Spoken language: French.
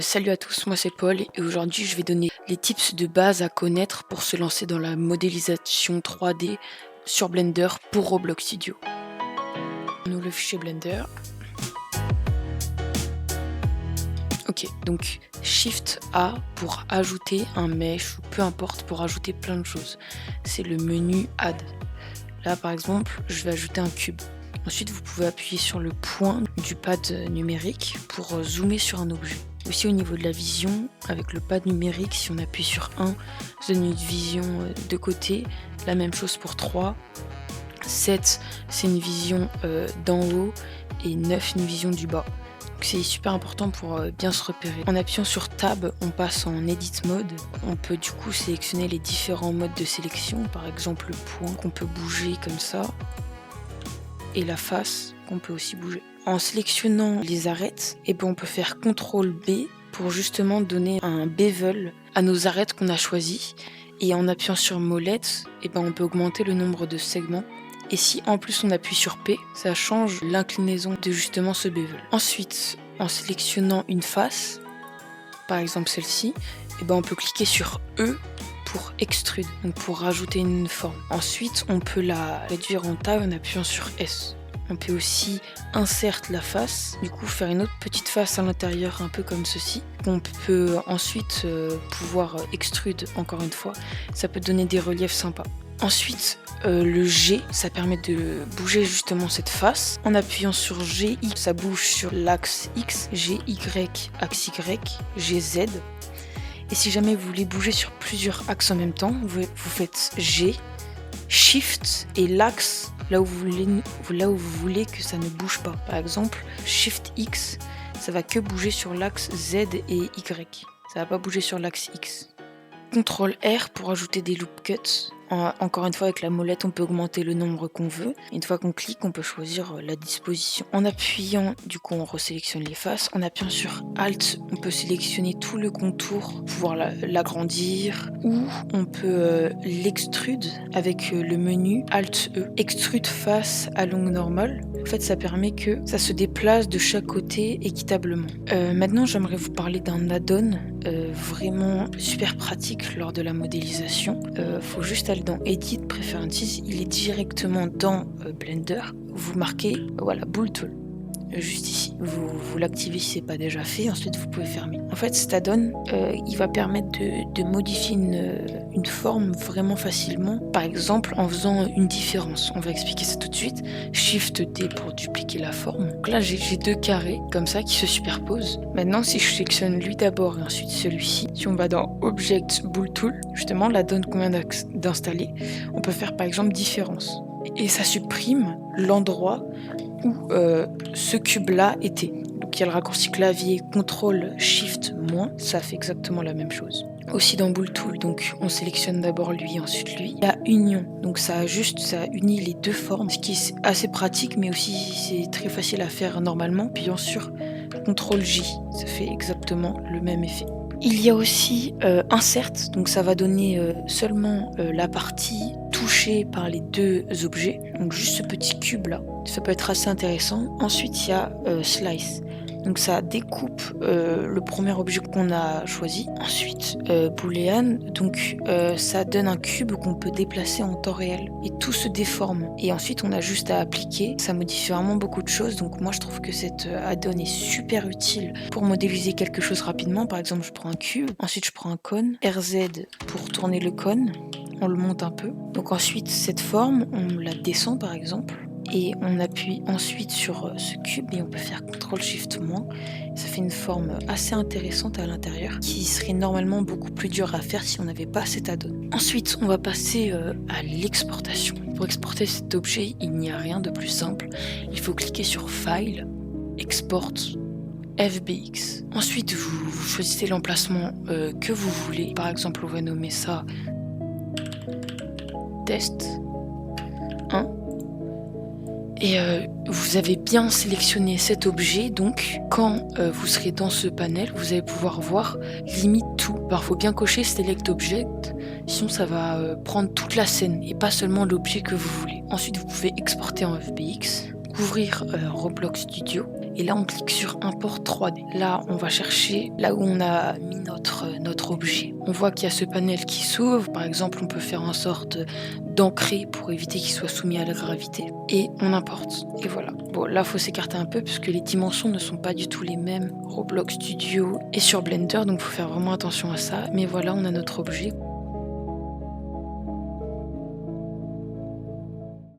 Salut à tous, moi c'est Paul et aujourd'hui je vais donner les tips de base à connaître pour se lancer dans la modélisation 3D sur Blender pour Roblox Studio. On ouvre le fichier Blender. Ok, donc Shift A pour ajouter un mesh ou peu importe pour ajouter plein de choses. C'est le menu Add. Là par exemple, je vais ajouter un cube. Ensuite, vous pouvez appuyer sur le point du pad numérique pour zoomer sur un objet. Aussi au niveau de la vision, avec le pad numérique, si on appuie sur 1, ça donne une vision de côté. La même chose pour 3. 7, c'est une vision d'en haut et 9, une vision du bas. C'est super important pour bien se repérer. En appuyant sur Tab, on passe en Edit Mode. On peut du coup sélectionner les différents modes de sélection. Par exemple, le point qu'on peut bouger comme ça. Et la face qu'on peut aussi bouger. En sélectionnant les arêtes, on peut faire CTRL B pour justement donner un bevel à nos arêtes qu'on a choisies. Et en appuyant sur molette, on peut augmenter le nombre de segments. Et si en plus on appuie sur P, ça change l'inclinaison de justement ce bevel. Ensuite, en sélectionnant une face, par exemple celle-ci, on peut cliquer sur E pour extrude, donc pour rajouter une forme. Ensuite, on peut la réduire en taille en appuyant sur S. On peut aussi insert la face, du coup faire une autre petite face à l'intérieur, un peu comme ceci. On peut ensuite pouvoir extrude encore une fois, ça peut donner des reliefs sympas. Ensuite, le G, ça permet de bouger justement cette face. En appuyant sur G, ça bouge sur l'axe X, G, Y, axe Y, G, Z. Et si jamais vous voulez bouger sur plusieurs axes en même temps, vous faites G, Shift et l'axe là où vous voulez que ça ne bouge pas. Par exemple, Shift X, ça va que bouger sur l'axe Z et Y. Ça va pas bouger sur l'axe X. CTRL R pour ajouter des loop cuts. Encore une fois, avec la molette, on peut augmenter le nombre qu'on veut. Une fois qu'on clique, on peut choisir la disposition. En appuyant, du coup, on resélectionne les faces. En appuyant sur Alt, on peut sélectionner tout le contour, pouvoir l'agrandir. Ou on peut l'extrude avec le menu Alt E. Extrude face à longue normale. En fait, ça permet que ça se déplace de chaque côté équitablement. Maintenant, j'aimerais vous parler d'un add-on vraiment super pratique lors de la modélisation. Faut juste aller dans Edit Preferences, il est directement dans Blender. Vous marquez voilà Bool Tool. Juste ici, vous l'activez si c'est pas déjà fait, ensuite vous pouvez fermer. En fait, cet add-on, il va permettre de modifier une forme vraiment facilement, par exemple en faisant une différence. On va expliquer ça tout de suite. Shift D pour dupliquer la forme. Donc là, j'ai deux carrés comme ça qui se superposent. Maintenant, si je sélectionne lui d'abord et ensuite celui-ci, si on va dans Object Bool Tool, justement l'add-on qu'on vient d'installer, on peut faire par exemple différence. Et ça supprime l'endroit où ce cube-là était. Donc il y a le raccourci clavier CTRL SHIFT-, ça fait exactement la même chose. Aussi dans Bool Tool, donc on sélectionne d'abord lui, ensuite lui. Il y a Union, donc ça unit les deux formes, ce qui est assez pratique, mais aussi c'est très facile à faire normalement. Puis bien sûr, CTRL J, ça fait exactement le même effet. Il y a aussi Insert, donc ça va donner seulement la partie touchée par les deux objets, donc juste ce petit cube là, ça peut être assez intéressant. Ensuite il y a Slice, donc ça découpe le premier objet qu'on a choisi. Ensuite Boolean, donc ça donne un cube qu'on peut déplacer en temps réel et tout se déforme. Et ensuite on a juste à appliquer, ça modifie vraiment beaucoup de choses. Donc moi je trouve que cette add-on est super utile pour modéliser quelque chose rapidement. Par exemple je prends un cube, ensuite je prends un cône, RZ pour tourner le cône, on le monte un peu. Donc ensuite cette forme on la descend par exemple. Et on appuie ensuite sur ce cube et on peut faire CTRL SHIFT-. Ça fait une forme assez intéressante à l'intérieur qui serait normalement beaucoup plus dur à faire si on n'avait pas cet add-on. Ensuite, on va passer à l'exportation. Pour exporter cet objet, il n'y a rien de plus simple. Il faut cliquer sur File, Export, FBX. Ensuite, vous choisissez l'emplacement que vous voulez. Par exemple, on va nommer ça Test 1. Et vous avez bien sélectionné cet objet, donc quand vous serez dans ce panel, vous allez pouvoir voir limite tout. Alors il faut bien cocher Select Object, sinon ça va prendre toute la scène et pas seulement l'objet que vous voulez. Ensuite vous pouvez exporter en FBX, ouvrir Roblox Studio Et là, on clique sur import 3D. Là, on va chercher là où on a mis notre objet. On voit qu'il y a ce panel qui s'ouvre. Par exemple, on peut faire en sorte d'ancrer pour éviter qu'il soit soumis à la gravité. Et on importe. Et voilà. Bon, là, il faut s'écarter un peu puisque les dimensions ne sont pas du tout les mêmes. Roblox Studio et sur Blender, donc il faut faire vraiment attention à ça. Mais voilà, on a notre objet.